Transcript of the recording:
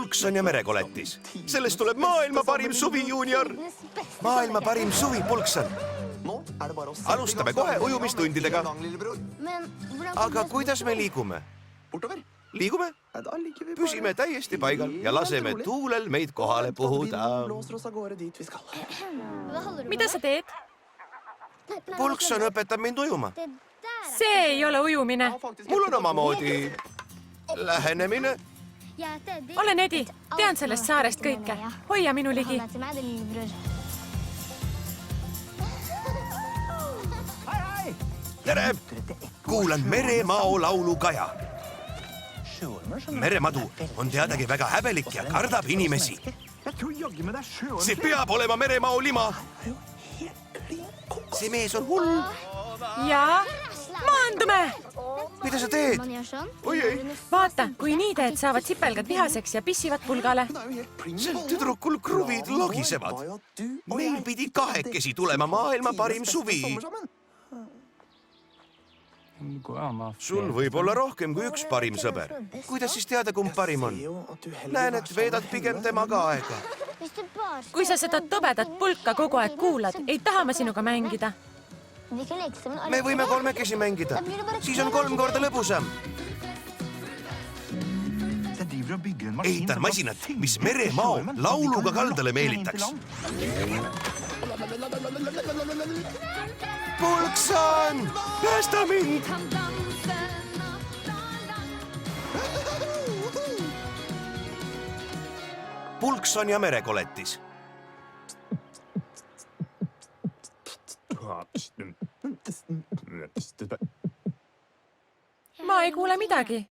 Pulkson ja merekoletis. Sellest tuleb maailma parim suvi, juunior. Maailma parim suvi, Pulkson. Alustame kohe ujumistundidega. Aga kuidas me liigume? Liigume? Püsime täiesti paigal ja laseme tuulel meid kohale puhuda. Mida sa teed? Pulkson õpetab mind ujuma. See ei ole ujumine. Mul on omamoodi lähenemine. Olen Edi, tean sellest saarest kõike. Hoia minu ligi. Tere! Kuulan Meremao laulukaja. Meremadu on teadagi väga häbelik ja kardab inimesi. See peab olema Meremao lima. See mees on hull. Ja maandume! Mida sa teed? Oi ei! Vaata, kui niideed saavad sipelgad vihaseks ja pissivad pulgale. Sel tüdrukul kruvid logisevad. Meil pidi kahekesi tulema maailma parim suvi. Sul võib olla rohkem kui üks parim sõber. Kuidas siis teada, kumb parim on? Näen, et veedad pigem temaga aega. Kui sa seda tobedat pulka kogu aeg kuulad, ei taha ma sinuga mängida. Me võime kolmekesi mängida. Siis on 3 korda lõbusam. Ehitan masinat, mis Meremao lauluga kaldale meelitaks. Pulkson! Päästa mind! Pulkson ja merekoletis. Ma ei kuule midagi.